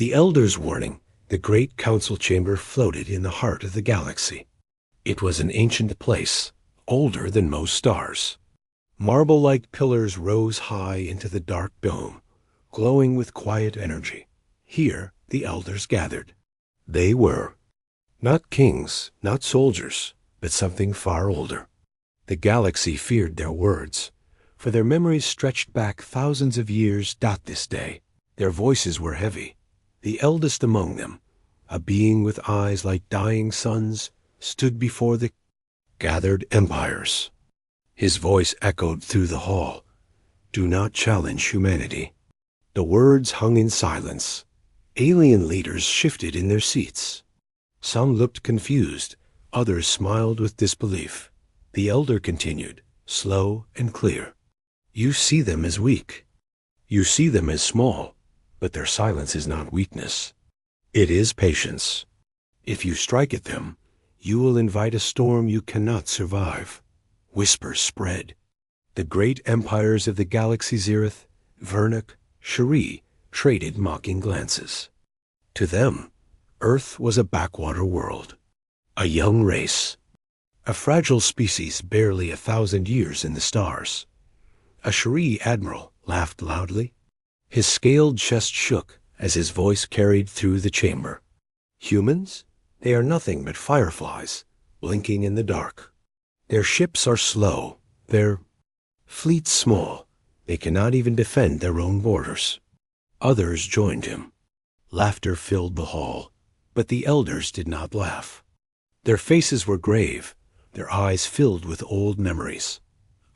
The Elder's warning, the great council chamber floated in the heart of the galaxy. It was an ancient place, older than most stars. Marble-like pillars rose high into the dark dome, glowing with quiet energy. Here the elders gathered. They were not kings, not soldiers, but something far older. The galaxy feared their words, for their memories stretched back thousands of years. This day, their voices were heavy. The eldest among them, a being with eyes like dying suns, stood before the gathered empires. His voice echoed through the hall. Do not challenge humanity. The words hung in silence. Alien leaders shifted in their seats. Some looked confused, others smiled with disbelief. The elder continued, slow and clear. You see them as weak. You see them as small, but their silence is not weakness. It is patience. If you strike at them, you will invite a storm you cannot survive. Whispers spread. The great empires of the galaxy Zereth, Vernok, Cherie, traded mocking glances. To them, Earth was a backwater world, a young race, a fragile species barely 1,000 years in the stars. A Cherie admiral laughed loudly. His scaled chest shook as his voice carried through the chamber. Humans? They are nothing but fireflies, blinking in the dark. Their ships are slow, their fleets small. They cannot even defend their own borders. Others joined him. Laughter filled the hall, but the elders did not laugh. Their faces were grave, their eyes filled with old memories.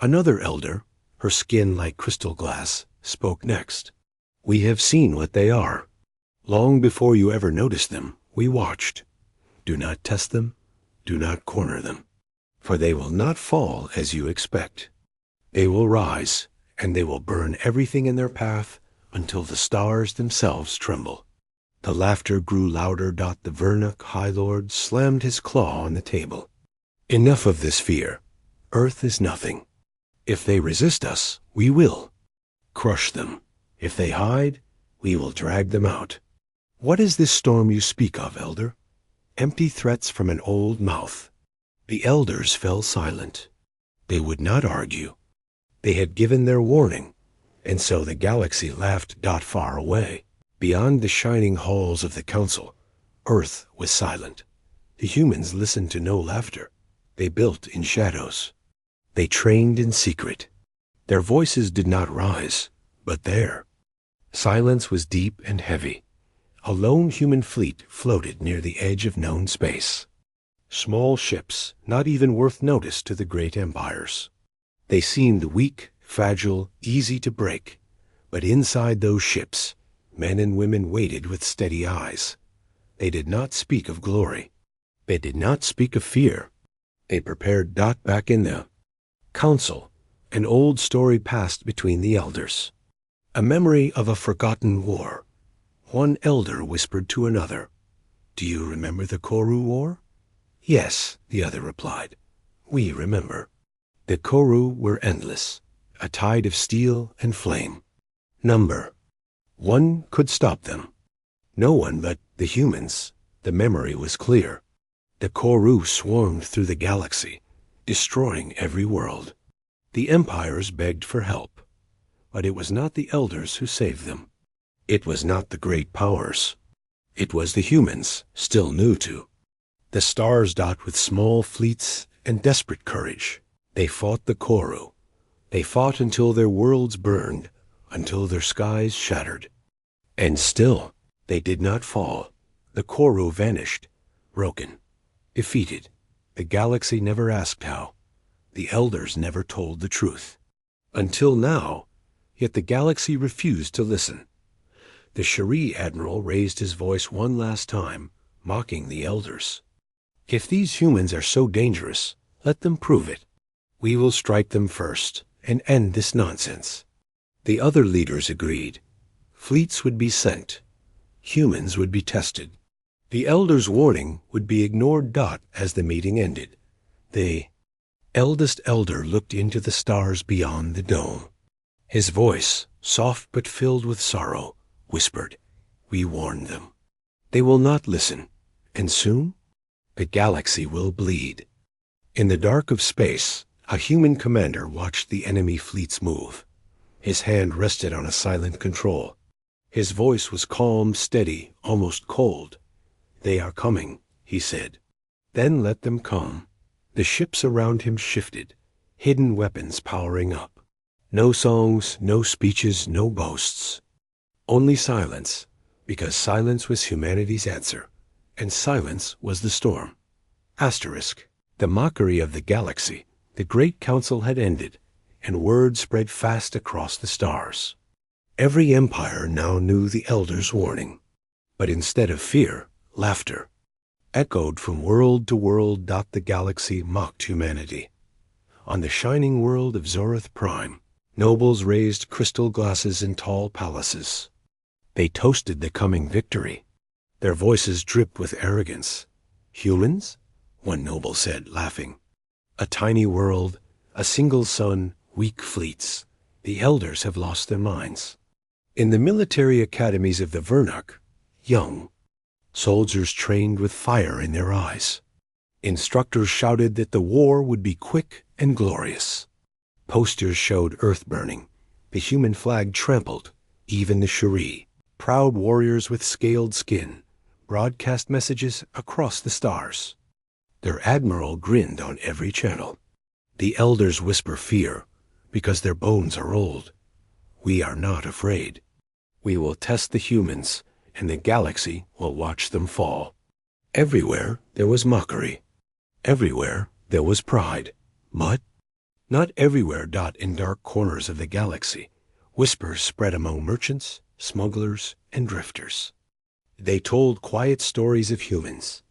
Another elder, her skin like crystal glass, spoke next. We have seen what they are. Long before you ever noticed them, we watched. Do not test them, do not corner them, for they will not fall as you expect. They will rise, and they will burn everything in their path until the stars themselves tremble. The laughter grew louder. The Vernok High Lord slammed his claw on the table. Enough of this fear. Earth is nothing. If they resist us, we will crush them. If they hide, we will drag them out. What is this storm you speak of, Elder? Empty threats from an old mouth. The elders fell silent. They would not argue. They had given their warning, and so the galaxy laughed. Far away, beyond the shining halls of the council, Earth was silent. The humans listened to no laughter. They built in shadows. They trained in secret. Their voices did not rise, but there. Silence was deep and heavy. A lone human fleet floated near the edge of known space. Small ships, not even worth notice to the great empires. They seemed weak, fragile, easy to break. But inside those ships, men and women waited with steady eyes. They did not speak of glory. They did not speak of fear. They prepared. Back in the council, an old story passed between the elders. A memory of a forgotten war. One elder whispered to another, Do you remember the Koru War? Yes, the other replied. We remember. The Koru were endless, a tide of steel and flame. Number. One could stop them. No one but the humans. The memory was clear. The Koru swarmed through the galaxy, destroying every world. The empires begged for help, but it was not the elders who saved them. It was not the great powers. It was the humans, still new to. The stars with small fleets and desperate courage. They fought the Koru. They fought until their worlds burned, until their skies shattered. And still, they did not fall. The Koru vanished, broken, defeated. The galaxy never asked how. The elders never told the truth. Until now, yet the galaxy refused to listen. The Cherie admiral raised his voice one last time, mocking the elders. If these humans are so dangerous, let them prove it. We will strike them first and end this nonsense. The other leaders agreed. Fleets would be sent. Humans would be tested. The elders' warning would be ignored. As the meeting ended, the eldest elder looked into the stars beyond the dome. His voice, soft but filled with sorrow, whispered, we warned them. They will not listen, and soon the galaxy will bleed. In the dark of space, a human commander watched the enemy fleets move. His hand rested on a silent control. His voice was calm, steady, almost cold. "They are coming," he said. "Then let them come." The ships around him shifted, hidden weapons powering up. No songs, no speeches, no boasts. Only silence, because silence was humanity's answer, and silence was the storm. Asterisk. The mockery of the galaxy, the Great Council had ended, and word spread fast across the stars. Every empire now knew the Elder's warning. But instead of fear, laughter echoed from world to world. The galaxy mocked humanity. On the shining world of Zoreth Prime, nobles raised crystal glasses in tall palaces. They toasted the coming victory. Their voices dripped with arrogance. "Humans?" one noble said, laughing. "A tiny world, a single sun, weak fleets. The elders have lost their minds." In the military academies of the Vernach, young soldiers trained with fire in their eyes. Instructors shouted that the war would be quick and glorious. Posters showed Earth burning, the human flag trampled, even the Cherie. Proud warriors with scaled skin broadcast messages across the stars. Their admiral grinned on every channel. The elders whisper fear because their bones are old. We are not afraid. We will test the humans, and the galaxy will watch them fall. Everywhere there was mockery. Everywhere there was pride. But not everywhere. In dark corners of the galaxy, whispers spread among merchants, smugglers, and drifters. They told quiet stories of humans.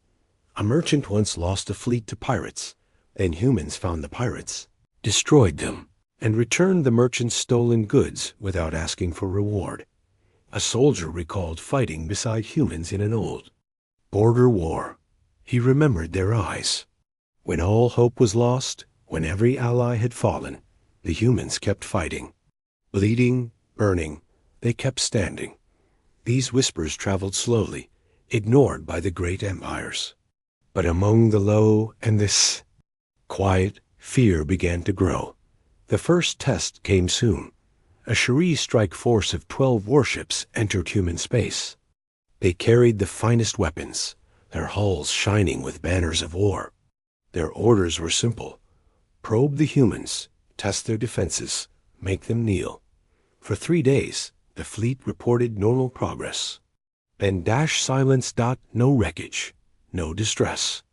A merchant once lost a fleet to pirates. Then humans found the pirates, destroyed them, and returned the merchant's stolen goods without asking for reward. A soldier recalled fighting beside humans in an old border war. He remembered their eyes. When all hope was lost, when every ally had fallen, the humans kept fighting. Bleeding, burning, they kept standing. These whispers traveled slowly, ignored by the great empires. But among the low and this quiet, fear began to grow. The first test came soon. A Cherie strike force of 12 warships entered human space. They carried the finest weapons, their hulls shining with banners of war. Their orders were simple: probe the humans, test their defenses, make them kneel. For 3 days, the fleet reported normal progress. Then silence. No wreckage, no distress.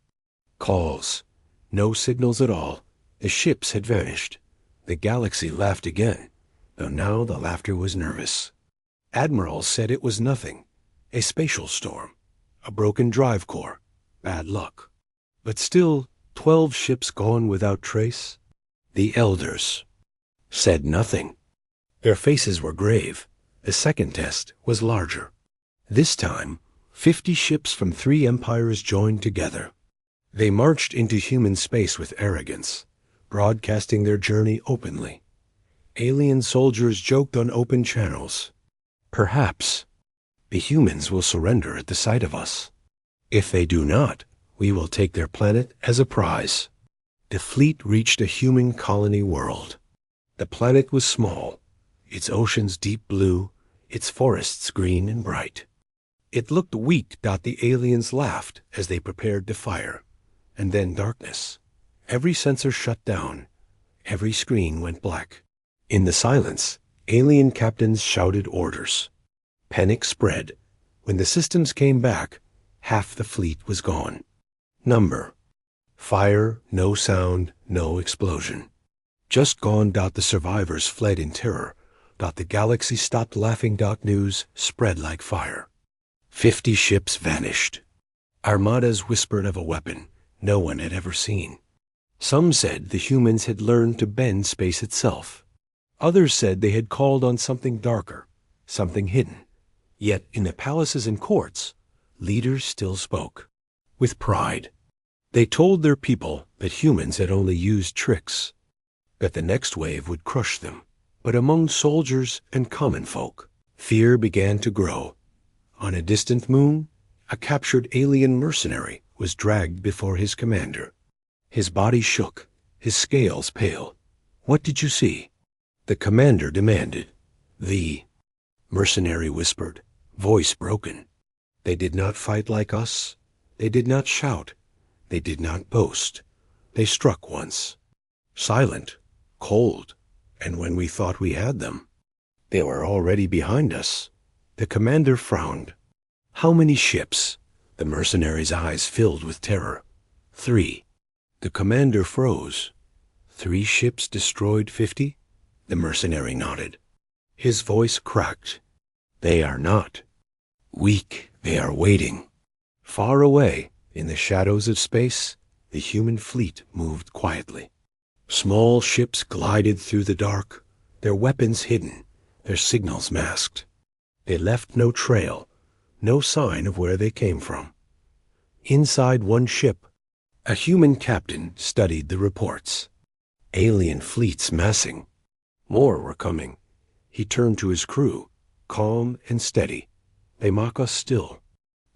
Calls, no signals at all. The ships had vanished. The galaxy laughed again, though now the laughter was nervous. Admirals said it was nothing, a spatial storm, a broken drive core, bad luck. But still, 12 ships gone without trace. The elders said nothing. Their faces were grave. The second test was larger. This time, 50 ships from 3 empires joined together. They marched into human space with arrogance, broadcasting their journey openly. Alien soldiers joked on open channels. Perhaps the humans will surrender at the sight of us. If they do not, we will take their planet as a prize. The fleet reached a human colony world. The planet was small, its oceans deep blue, its forests green and bright. It looked weak. The aliens laughed as they prepared to fire. And then darkness. Every sensor shut down. Every screen went black. In the silence, alien captains shouted orders. Panic spread. When the systems came back, half the fleet was gone. Number: fire, no sound, no explosion. Just gone. The survivors fled in terror. The galaxy stopped laughing. News spread like fire. 50 ships vanished. Armadas whispered of a weapon no one had ever seen. Some said the humans had learned to bend space itself. Others said they had called on something darker, something hidden. Yet in the palaces and courts, leaders still spoke. With pride, they told their people that humans had only used tricks, that the next wave would crush them. But among soldiers and common folk, fear began to grow. On a distant moon, a captured alien mercenary was dragged before his commander. His body shook, his scales pale. "What did you see?" The commander demanded. "The mercenary whispered, voice broken. "They did not fight like us. They did not shout. They did not boast. They struck once. Silent, cold, and when we thought we had them, they were already behind us." The commander frowned. "How many ships?" The mercenary's eyes filled with terror. "3. The commander froze. "3 ships destroyed 50? The mercenary nodded. His voice cracked. "They are not. Weak, they are waiting." Far away, in the shadows of space, the human fleet moved quietly. Small ships glided through the dark, their weapons hidden, their signals masked. They left no trail, no sign of where they came from. Inside one ship, a human captain studied the reports. Alien fleets massing. More were coming. He turned to his crew, calm and steady. "They mock us still.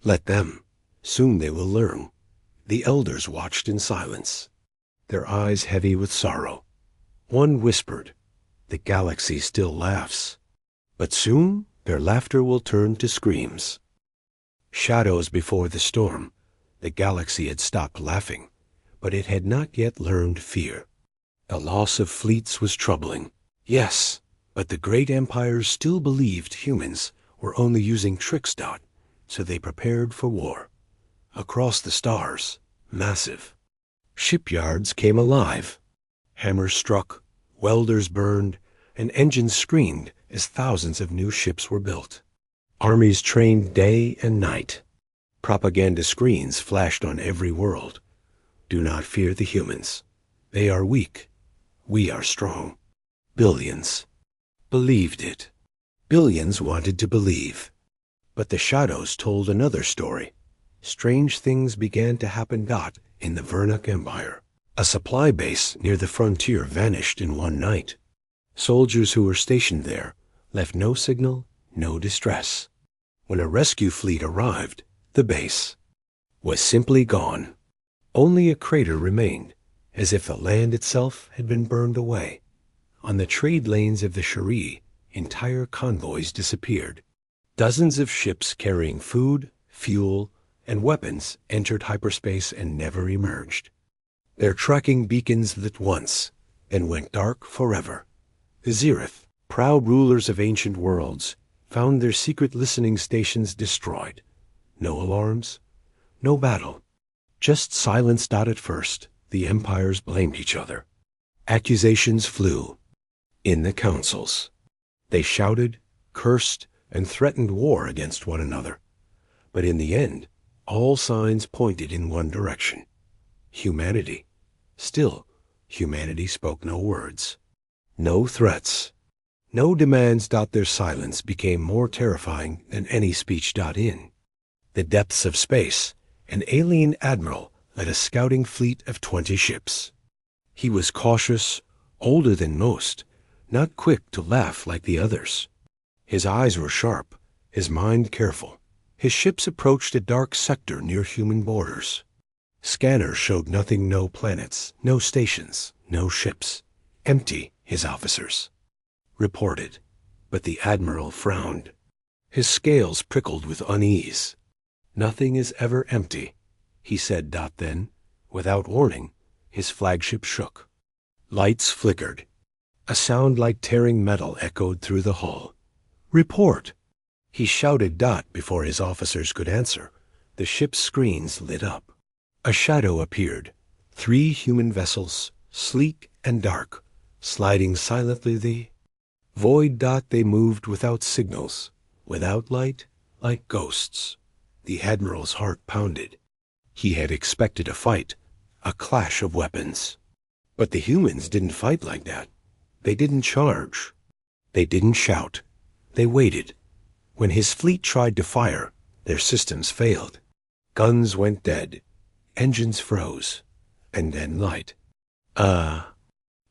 Let them. Soon they will learn." The elders watched in silence, their eyes heavy with sorrow. One whispered, "The galaxy still laughs." But soon their laughter will turn to screams. Shadows before the storm. The galaxy had stopped laughing, but it had not yet learned fear. The loss of fleets was troubling. Yes, but the great empires still believed humans were only using tricks. So they prepared for war. Across the stars, massive. Shipyards came alive. Hammers struck, welders burned, and engines screamed as thousands of new ships were built. Armies trained day and night. Propaganda screens flashed on every world. "Do not fear the humans. They are weak. We are strong." Billions believed it. Billions wanted to believe. But the shadows told another story. Strange things began to happen. In the Vernuk Empire, a supply base near the frontier vanished in one night. Soldiers who were stationed there left no signal, no distress. When a rescue fleet arrived, the base was simply gone. Only a crater remained, as if the land itself had been burned away. On the trade lanes of the Shari, entire convoys disappeared. Dozens of ships carrying food, fuel, and weapons entered hyperspace and never emerged. Their tracking beacons lit once, and went dark forever. The Zirith, proud rulers of ancient worlds, found their secret listening stations destroyed. No alarms, no battle, just silence. At first, the empires blamed each other. Accusations flew. In the councils, they shouted, cursed, and threatened war against one another. But in the end, all signs pointed in one direction: humanity. Still, humanity spoke no words, no threats, no demands. Their silence became more terrifying than any speech. In the depths of space, an alien admiral led a scouting fleet of 20 ships. He was cautious, older than most, not quick to laugh like the others. His eyes were sharp, his mind careful. His ships approached a dark sector near human borders. Scanners showed nothing, no planets, no stations, no ships. Empty, his officers reported. But the admiral frowned. His scales prickled with unease. "Nothing is ever empty," he said. Then, without warning, his flagship shook. Lights flickered. A sound like tearing metal echoed through the hull. "Report!" He shouted. Before his officers could answer, the ship's screens lit up. A shadow appeared. 3 human vessels, sleek and dark, sliding silently the void. They moved without signals, without light, like ghosts. The admiral's heart pounded. He had expected a fight, a clash of weapons. But the humans didn't fight like that. They didn't charge. They didn't shout. They waited. When his fleet tried to fire, their systems failed. Guns went dead. Engines froze. And then light.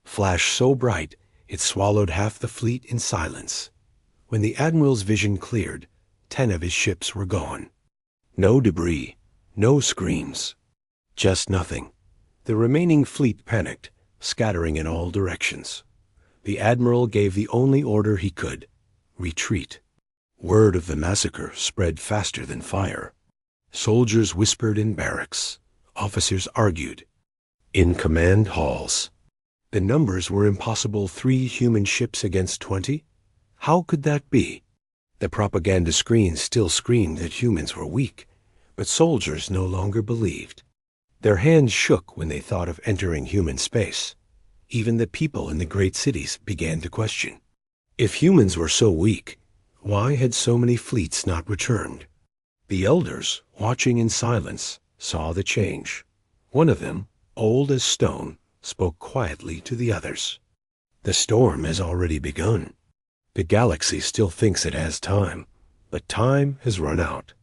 Flashed so bright it swallowed half the fleet in silence. When the admiral's vision cleared, 10 of his ships were gone. No debris, no screams, just nothing. The remaining fleet panicked, scattering in all directions. The admiral gave the only order he could: retreat. Word of the massacre spread faster than fire. Soldiers whispered in barracks. Officers argued in command halls. The numbers were impossible. 3 human ships against 20? How could that be? The propaganda screens still screamed that humans were weak, but soldiers no longer believed. Their hands shook when they thought of entering human space. Even the people in the great cities began to question. If humans were so weak, why had so many fleets not returned? The elders, watching in silence, saw the change. One of them, old as stone, spoke quietly to the others. The storm has already begun. The galaxy still thinks it has time, but time has run out.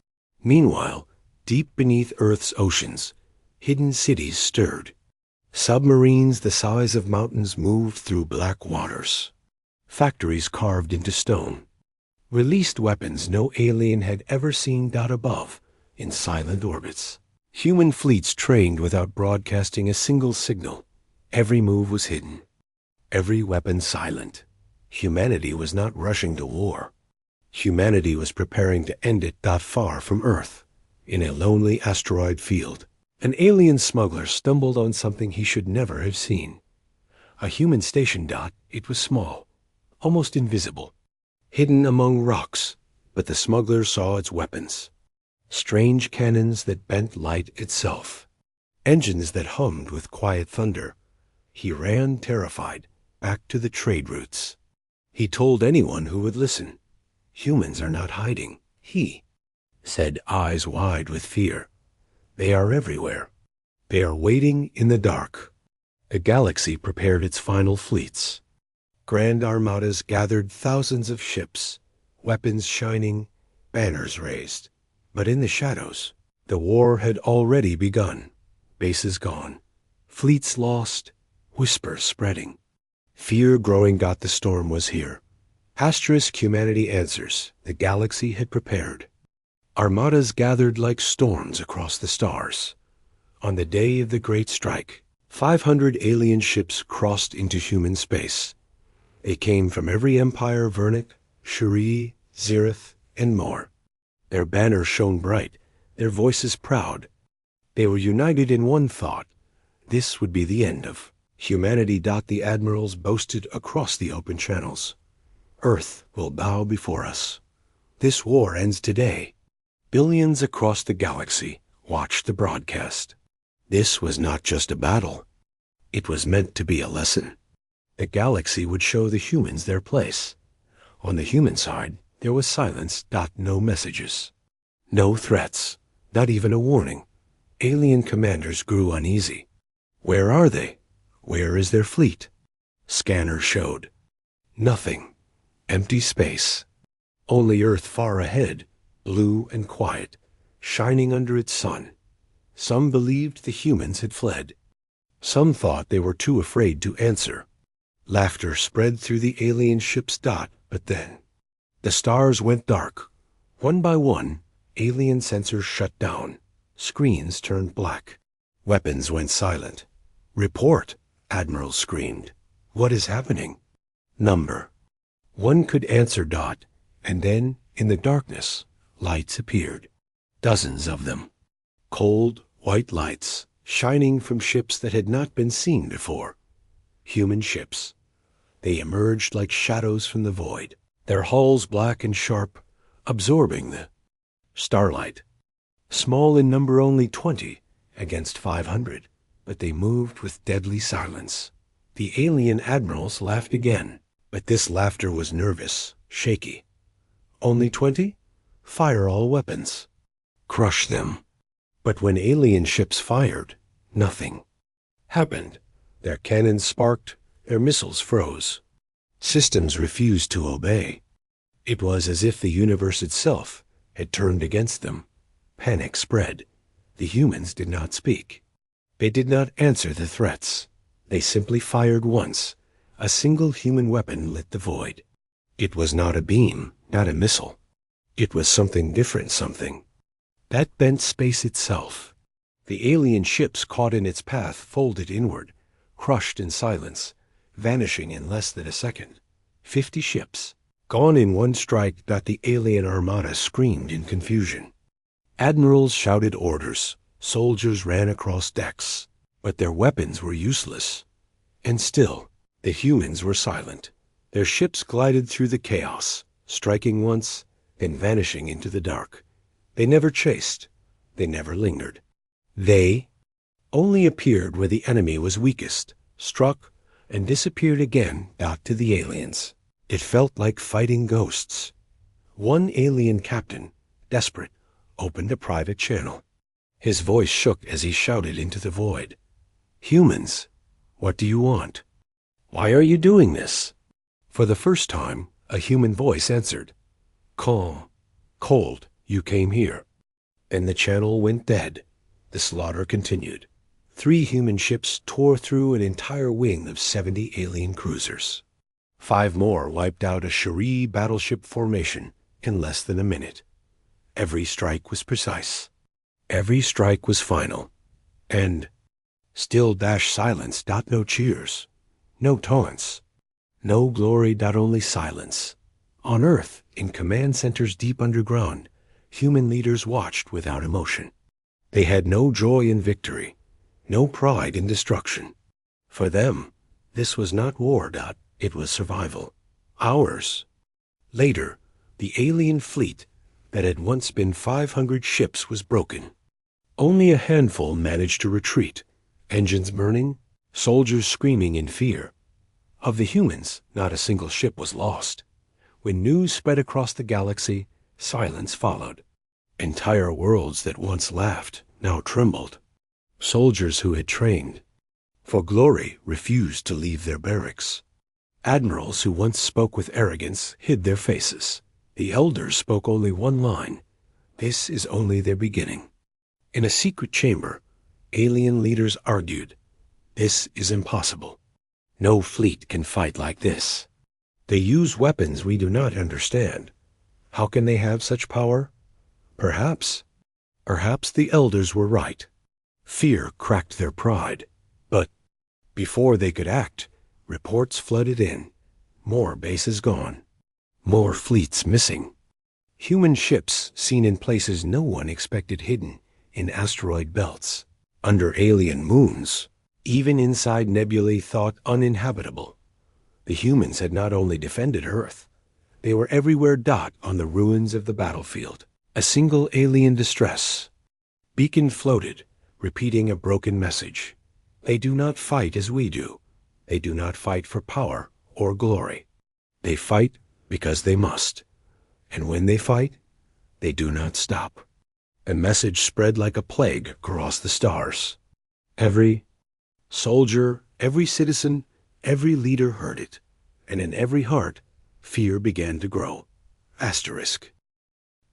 Meanwhile, deep beneath Earth's oceans, hidden cities stirred. Submarines the size of mountains moved through black waters. Factories carved into stone. Released weapons no alien had ever seen dot above in silent orbits. Human fleets trained without broadcasting a single signal. Every move was hidden, every weapon silent. Humanity was not rushing to war. Humanity was preparing to end it not far from Earth, in a lonely asteroid field. An alien smuggler stumbled on something he should never have seen. A human station dot. It was small, almost invisible, hidden among rocks, but the smuggler saw its weapons. Strange cannons that bent light itself. Engines that hummed with quiet thunder. He ran terrified back to the trade routes. He told anyone who would listen. Humans are not hiding, he said, eyes wide with fear. They are everywhere. They are waiting in the dark. The galaxy prepared its final fleets. Grand armadas gathered thousands of ships, weapons shining, banners raised. But in the shadows, the war had already begun. Bases gone, fleets lost, whispers spreading. Fear growing. The storm was here. Asterisk humanity answers. The galaxy had prepared. Armadas gathered like storms across the stars. On the day of the Great Strike, 500 alien ships crossed into human space. They came from every empire: Vernic, Shuri, Zereth, and more. Their banners shone bright, their voices proud. They were united in one thought: this would be the end of humanity. The admirals boasted across the open channels. Earth will bow before us. This war ends today. Billions across the galaxy watched the broadcast. This was not just a battle. It was meant to be a lesson. The galaxy would show the humans their place. On the human side, there was silence. No messages. No threats. Not even a warning. Alien commanders grew uneasy. Where are they? Where is their fleet? Scanners showed nothing. Empty space. Only Earth far ahead, blue and quiet, shining under its sun. Some believed the humans had fled. Some thought they were too afraid to answer. Laughter spread through the alien ship's dot. But then the stars went dark. One by one, alien sensors shut down. Screens turned black. Weapons went silent. Report, admirals screamed. What is happening? Number. One could answer. And then, in the darkness, lights appeared. Dozens of them. Cold, white lights, shining from ships that had not been seen before. Human ships. They emerged like shadows from the void, their hulls black and sharp, absorbing the starlight. Small in number, only 20 against 500, but they moved with deadly silence. The alien admirals laughed again, but this laughter was nervous, shaky. Only 20? Fire all weapons. Crush them. But when alien ships fired, nothing happened. Their cannons sparked, their missiles froze. Systems refused to obey. It was as if the universe itself had turned against them. Panic spread. The humans did not speak. They did not answer the threats. They simply fired once. A single human weapon lit the void. It was not a beam, not a missile. It was something different, something that bent space itself. The alien ships caught in its path folded inward, crushed in silence, vanishing in less than a second. 50 ships, gone in one strike. The alien armada screamed in confusion. Admirals shouted orders, soldiers ran across decks, but their weapons were useless. And still, the humans were silent. Their ships glided through the chaos, striking once, then vanishing into the dark. They never chased. They never lingered. They only appeared where the enemy was weakest, struck, and disappeared again back to the aliens. It felt like fighting ghosts. One alien captain, desperate, opened a private channel. His voice shook as he shouted into the void. "Humans, what do you want? Why are you doing this?" For the first time, a human voice answered. "Calm, cold, you came here." And the channel went dead. The slaughter continued. 3 human ships tore through an entire wing of 70 alien cruisers. 5 more wiped out a Shuri battleship formation in less than a minute. Every strike was precise. Every strike was final. And still silence. No cheers. No taunts. No glory. Only silence. On Earth, in command centers deep underground, human leaders watched without emotion. They had no joy in victory, no pride in destruction. For them, this was not war. It was survival. Hours later, the alien fleet that had once been 500 ships was broken. Only a handful managed to retreat, engines burning, soldiers screaming in fear. Of the humans, not a single ship was lost. When news spread across the galaxy, silence followed. Entire worlds that once laughed now trembled. Soldiers who had trained for glory refused to leave their barracks. Admirals who once spoke with arrogance hid their faces. The elders spoke only one line: "This is only their beginning." In a secret chamber, alien leaders argued, "This is impossible. No fleet can fight like this. They use weapons we do not understand. How can they have such power?" Perhaps the elders were right. Fear cracked their pride. But before they could act, reports flooded in. More bases gone. More fleets missing. Human ships seen in places no one expected, hidden in asteroid belts, under alien moons, even inside nebulae thought uninhabitable. The humans had not only defended Earth, they were everywhere. On the ruins of the battlefield, a single alien distress beacon floated, repeating a broken message. They do not fight as we do. They do not fight for power or glory. They fight because they must. And when they fight, they do not stop. A message spread like a plague across the stars. Every soldier, every citizen, every leader heard it. And in every heart, fear began to grow. Asterisk.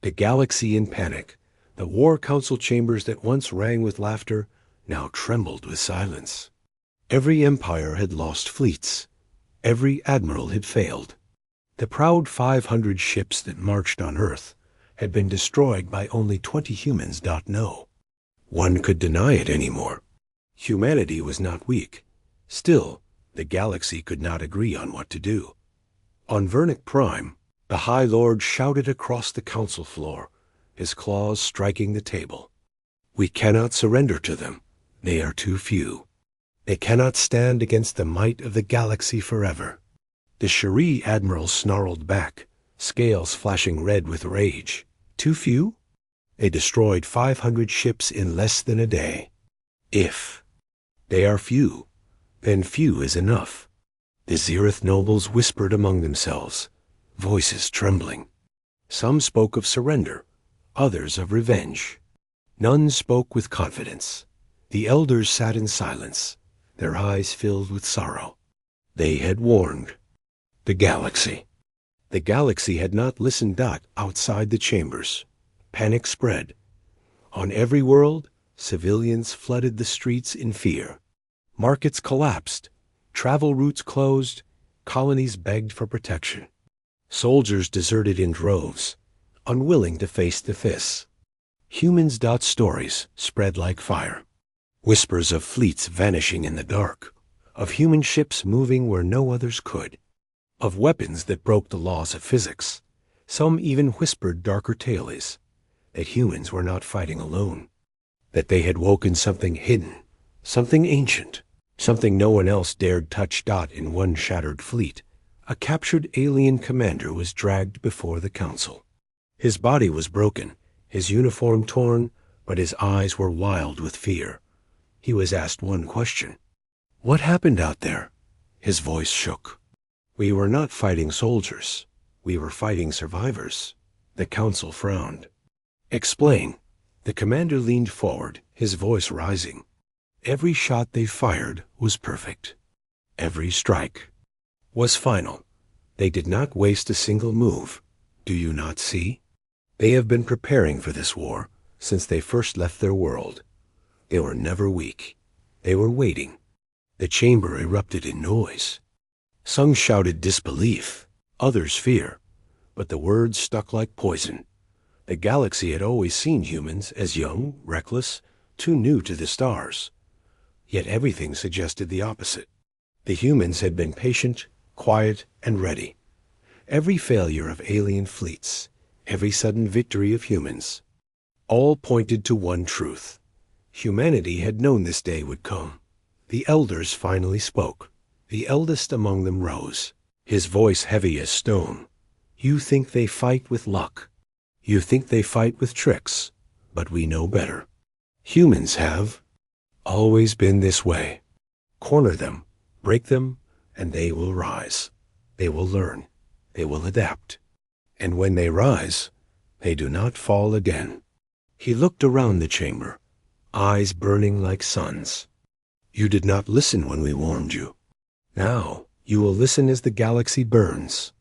The galaxy in panic. The War Council chambers that once rang with laughter now trembled with silence. Every empire had lost fleets. Every admiral had failed. The proud 500 ships that marched on Earth had been destroyed by only 20 humans. No one could deny it anymore. Humanity was not weak. Still, the galaxy could not agree on what to do. On Vernic Prime, the High Lord shouted across the council floor, his claws striking the table. "We cannot surrender to them. They are too few. They cannot stand against the might of the galaxy forever." The Shuri admiral snarled back, scales flashing red with rage. Too few? They destroyed 500 ships in less than a day. If they are few, then few is enough. The Zereth nobles whispered among themselves, voices trembling. Some spoke of surrender, others of revenge. None spoke with confidence. The elders sat in silence, their eyes filled with sorrow. They had warned the galaxy. The galaxy had not listened. Outside the chambers, panic spread. On every world, civilians flooded the streets in fear. Markets collapsed, travel routes closed, colonies begged for protection. Soldiers deserted in droves. unwilling to face the fists. Humans' stories spread like fire. Whispers of fleets vanishing in the dark, of human ships moving where no others could, of weapons that broke the laws of physics. Some even whispered darker tales, that humans were not fighting alone, that they had woken something hidden, something ancient, something no one else dared touch. In one shattered fleet, a captured alien commander was dragged before the council. His body was broken, his uniform torn, but his eyes were wild with fear. He was asked one question. "What happened out there?" His voice shook. "We were not fighting soldiers. We were fighting survivors." The council frowned. "Explain." The commander leaned forward, his voice rising. Every shot they fired was perfect. Every strike was final. They did not waste a single move. Do you not see? They have been preparing for this war since they first left their world. They were never weak. They were waiting. The chamber erupted in noise. Some shouted disbelief, others fear, but the words stuck like poison. The galaxy had always seen humans as young, reckless, too new to the stars. Yet everything suggested the opposite. The humans had been patient, quiet, and ready. Every failure of alien fleets, every sudden victory of humans, all pointed to one truth. Humanity had known this day would come. The elders finally spoke. The eldest among them rose, his voice heavy as stone. "You think they fight with luck. You think they fight with tricks, but we know better. Humans have always been this way. Corner them, break them, and they will rise. They will learn. They will adapt. And when they rise, they do not fall again." He looked around the chamber, eyes burning like suns. "You did not listen when we warned you. Now you will listen as the galaxy burns."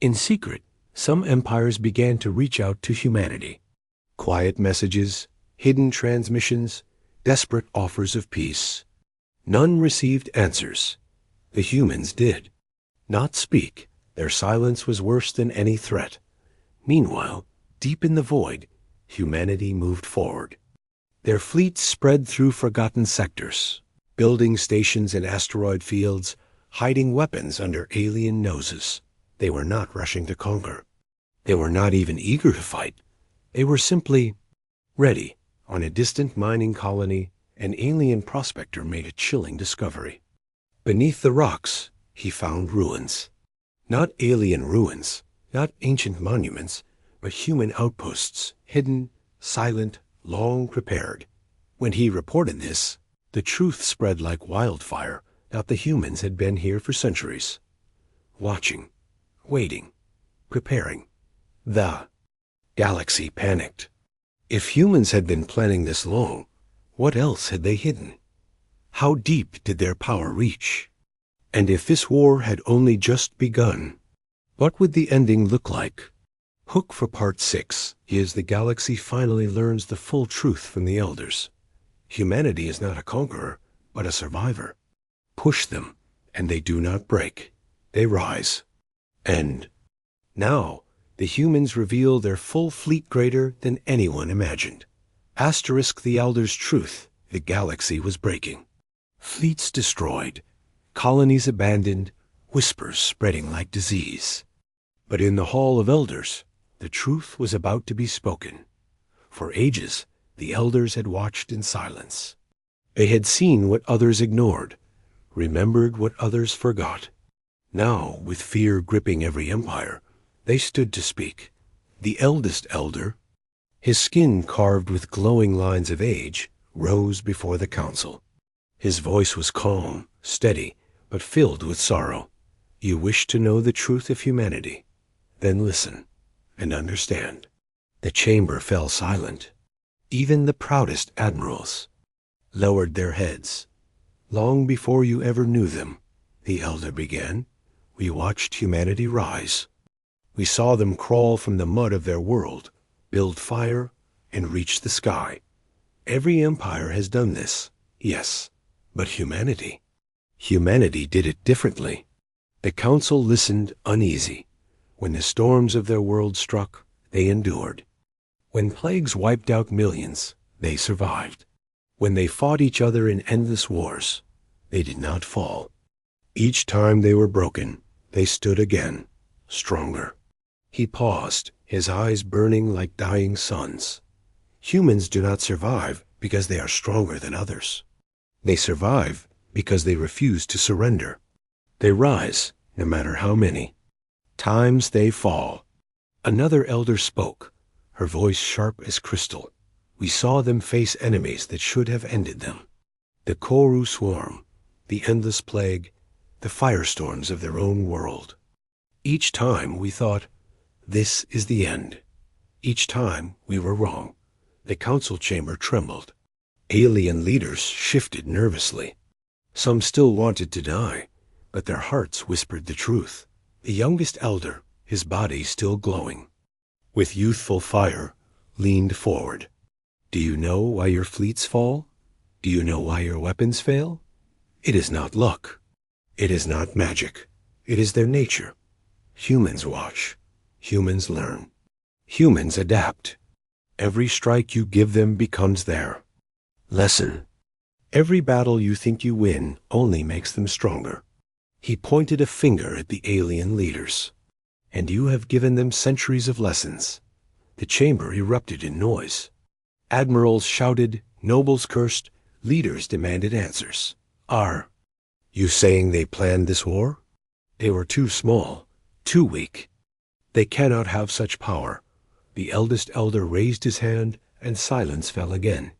In secret, some empires began to reach out to humanity. Quiet messages, hidden transmissions, desperate offers of peace. None received answers. The humans did. Not speak. Their silence was worse than any threat. Meanwhile, deep in the void, humanity moved forward. Their fleets spread through forgotten sectors, building stations in asteroid fields, hiding weapons under alien noses. They were not rushing to conquer. They were not even eager to fight. They were simply ready. On a distant mining colony, an alien prospector made a chilling discovery. Beneath the rocks, he found ruins. Not alien ruins, not ancient monuments, but human outposts, hidden, silent, long prepared. When he reported this, the truth spread like wildfire that the humans had been here for centuries. Watching, waiting, preparing. The galaxy panicked. If humans had been planning this long, what else had they hidden? How deep did their power reach? And if this war had only just begun, what would the ending look like? Hook for Part 6 is the galaxy finally learns the full truth from the elders. Humanity is not a conqueror, but a survivor. Push them, and they do not break. They rise. And now, the humans reveal their full fleet greater than anyone imagined. Asterisk the elders' truth, the galaxy was breaking. Fleets destroyed, colonies abandoned, whispers spreading like disease. But in the Hall of Elders, the truth was about to be spoken. For ages, the elders had watched in silence. They had seen what others ignored, remembered what others forgot. Now, with fear gripping every empire, they stood to speak. The eldest elder, his skin carved with glowing lines of age, rose before the council. His voice was calm, steady, but filled with sorrow. "You wish to know the truth of humanity? Then listen and understand." The chamber fell silent. Even the proudest admirals lowered their heads. "Long before you ever knew them," the elder began, "we watched humanity rise. We saw them crawl from the mud of their world, build fire, and reach the sky. Every empire has done this, yes, but humanity did it differently." The council listened uneasy. When the storms of their world struck, they endured. When plagues wiped out millions, they survived. When they fought each other in endless wars, they did not fall. Each time they were broken, they stood again, stronger. He paused, his eyes burning like dying suns. Humans do not survive because they are stronger than others. They survive because they refuse to surrender. They rise, no matter how many times they fall. Another elder spoke, her voice sharp as crystal. We saw them face enemies that should have ended them. The Koru swarm, the endless plague, the firestorms of their own world. Each time we thought, this is the end. Each time we were wrong. The council chamber trembled. Alien leaders shifted nervously. Some still wanted to die, but their hearts whispered the truth. The youngest elder, his body still glowing, with youthful fire, leaned forward. Do you know why your fleets fall? Do you know why your weapons fail? It is not luck. It is not magic. It is their nature. Humans watch. Humans learn. Humans adapt. Every strike you give them becomes their lesson. Every battle you think you win only makes them stronger. He pointed a finger at the alien leaders. And you have given them centuries of lessons. The chamber erupted in noise. Admirals shouted, nobles cursed, leaders demanded answers. Are you saying they planned this war? They were too small, too weak. They cannot have such power. The eldest elder raised his hand, and silence fell again.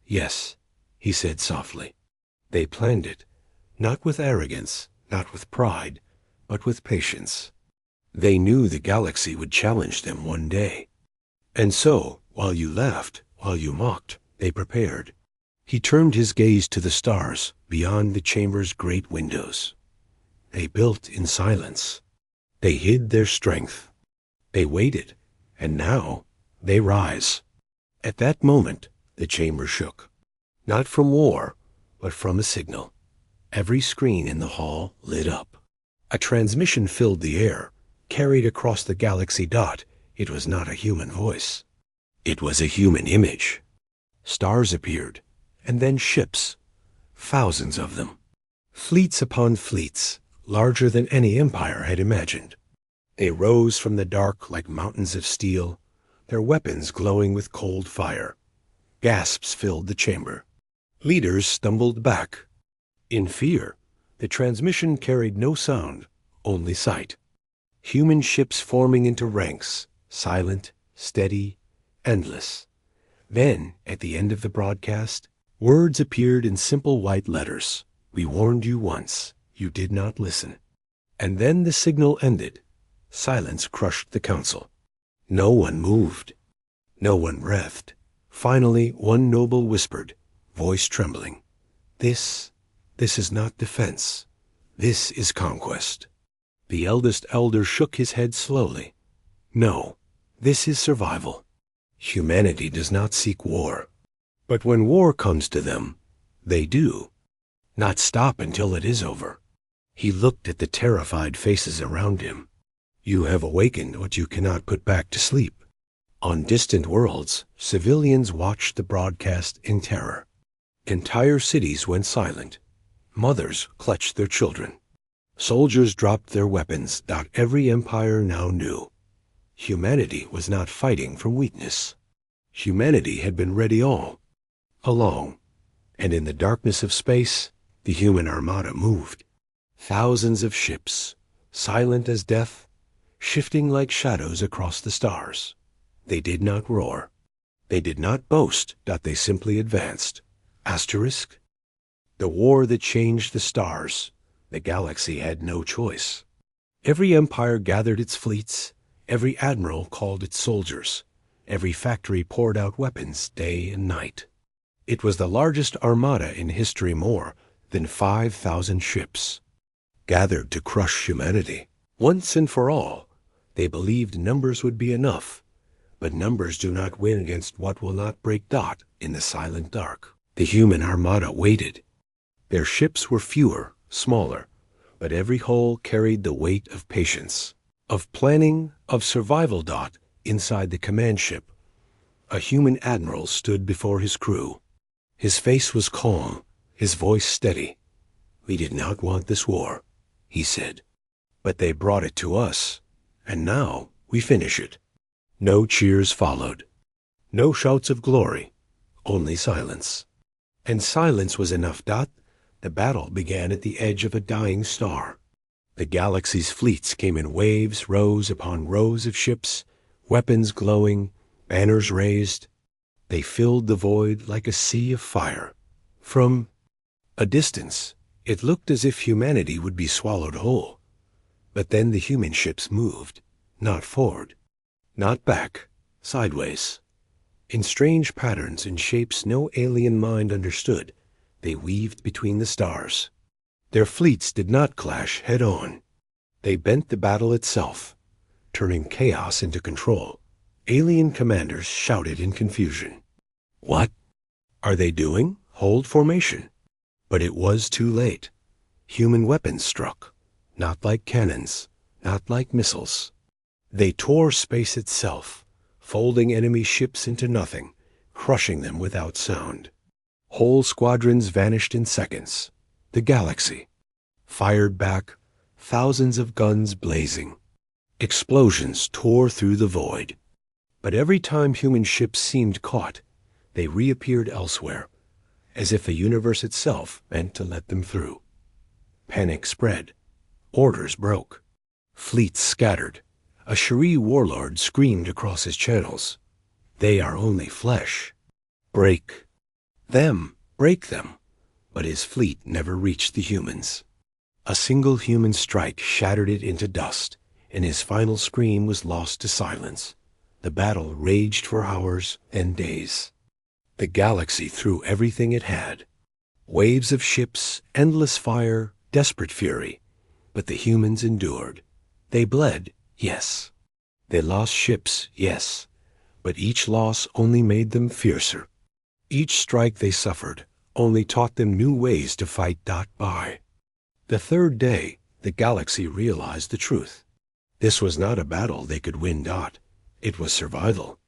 Yes, he said softly. They planned it, not with arrogance, not with pride, but with patience. They knew the galaxy would challenge them one day. And so, while you laughed, while you mocked, they prepared. He turned his gaze to the stars beyond the chamber's great windows. They built in silence. They hid their strength. They waited, and now they rise. At that moment, the chamber shook. Not from war, but from a signal. Every screen in the hall lit up. A transmission filled the air, carried across the galaxy dot. It was not a human voice. It was a human image. Stars appeared, and then ships, thousands of them. Fleets upon fleets, larger than any empire had imagined. They rose from the dark like mountains of steel, their weapons glowing with cold fire. Gasps filled the chamber. Leaders stumbled back. In fear, the transmission carried no sound, only sight. Human ships forming into ranks, silent, steady, endless. Then, at the end of the broadcast, words appeared in simple white letters. We warned you once. You did not listen. And then the signal ended. Silence crushed the council. No one moved. No one breathed. Finally, one noble whispered, voice trembling, This is not defense. This is conquest. The eldest elder shook his head slowly. No, this is survival. Humanity does not seek war. But when war comes to them, they do. Not stop until it is over. He looked at the terrified faces around him. You have awakened what you cannot put back to sleep. On distant worlds, civilians watched the broadcast in terror. Entire cities went silent. Mothers clutched their children. Soldiers dropped their weapons. Every empire now knew. Humanity was not fighting from weakness. Humanity had been ready all along. And in the darkness of space, the human armada moved. Thousands of ships, silent as death, shifting like shadows across the stars. They did not roar. They did not boast. They simply advanced. Asterisk. The war that changed the stars. The galaxy had no choice. Every empire gathered its fleets. Every admiral called its soldiers. Every factory poured out weapons day and night. It was the largest armada in history, more than 5,000 ships, gathered to crush humanity. Once and for all, they believed numbers would be enough, but numbers do not win against what will not break in the silent dark. The human armada waited. Their ships were fewer, smaller, but every hull carried the weight of patience, of planning, of survival. Inside the command ship, a human admiral stood before his crew. His face was calm, his voice steady. "We did not want this war," he said. "But they brought it to us, and now we finish it." No cheers followed. No shouts of glory, only silence. And silence was enough. The battle began at the edge of a dying star. The galaxy's fleets came in waves, rows upon rows of ships, weapons glowing, banners raised. They filled the void like a sea of fire. From a distance, it looked as if humanity would be swallowed whole. But then the human ships moved, not forward, not back, sideways. In strange patterns and shapes no alien mind understood, they weaved between the stars. Their fleets did not clash head-on. They bent the battle itself, turning chaos into control. Alien commanders shouted in confusion. "What are they doing? Hold formation." But it was too late. Human weapons struck, not like cannons, not like missiles. They tore space itself, folding enemy ships into nothing, crushing them without sound. Whole squadrons vanished in seconds. The galaxy fired back, thousands of guns blazing. Explosions tore through the void. But every time human ships seemed caught, they reappeared elsewhere, as if the universe itself meant to let them through. Panic spread. Orders broke. Fleets scattered. A Shuri warlord screamed across his channels. "They are only flesh. Break them, break them." But his fleet never reached the humans. A single human strike shattered it into dust, and his final scream was lost to silence. The battle raged for hours and days. The galaxy threw everything it had. Waves of ships, endless fire, desperate fury. But the humans endured. They bled, yes. They lost ships, yes. But each loss only made them fiercer. Each strike they suffered only taught them new ways to fight. By the third day, the galaxy realized the truth. This was not a battle they could win. It was survival.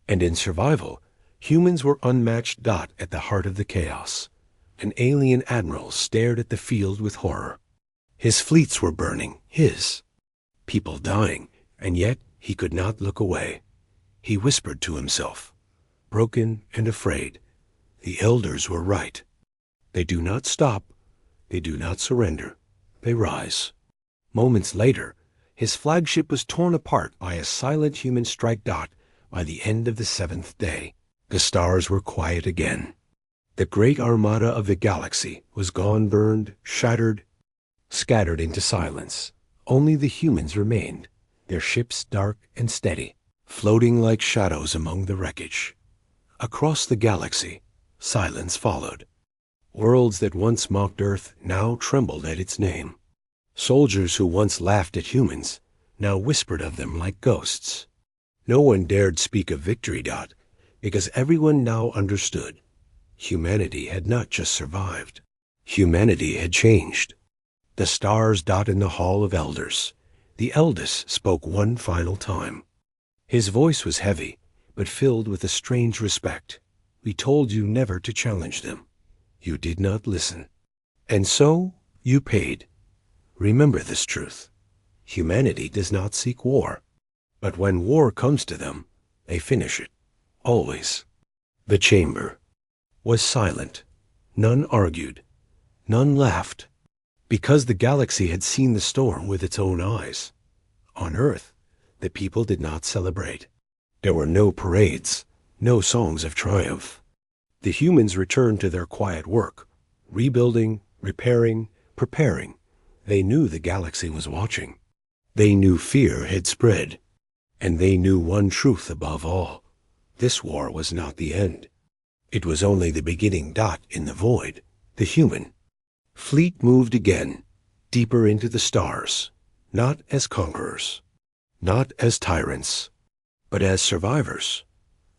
And in survival, humans were unmatched. At the heart of the chaos, an alien admiral stared at the field with horror. His fleets were burning, his people dying, and yet he could not look away. He whispered to himself, broken and afraid, "The elders were right. They do not stop. They do not surrender. They rise." Moments later, his flagship was torn apart by a silent human strike. By the end of the seventh day, the stars were quiet again. The great armada of the galaxy was gone, burned, shattered, scattered into silence. Only the humans remained, their ships dark and steady, floating like shadows among the wreckage. Across the galaxy, silence followed. Worlds that once mocked Earth now trembled at its name. Soldiers who once laughed at humans now whispered of them like ghosts. No one dared speak of victory. Because everyone now understood. Humanity had not just survived. Humanity had changed. The stars. In the Hall of Elders, the eldest spoke one final time. His voice was heavy, but filled with a strange respect. "We told you never to challenge them. You did not listen. And so you paid. Remember this truth. Humanity does not seek war. But when war comes to them, they finish it. Always." The chamber was silent. None argued. None laughed. Because the galaxy had seen the storm with its own eyes. On Earth, the people did not celebrate. There were no parades, no songs of triumph. The humans returned to their quiet work, rebuilding, repairing, preparing. They knew the galaxy was watching. They knew fear had spread. And they knew one truth above all. This war was not the end. It was only the beginning. In the void, the human fleet moved again, deeper into the stars, not as conquerors, not as tyrants, but as survivors.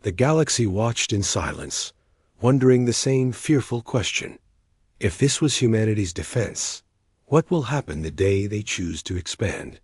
The galaxy watched in silence, wondering the same fearful question. If this was humanity's defense, what will happen the day they choose to expand?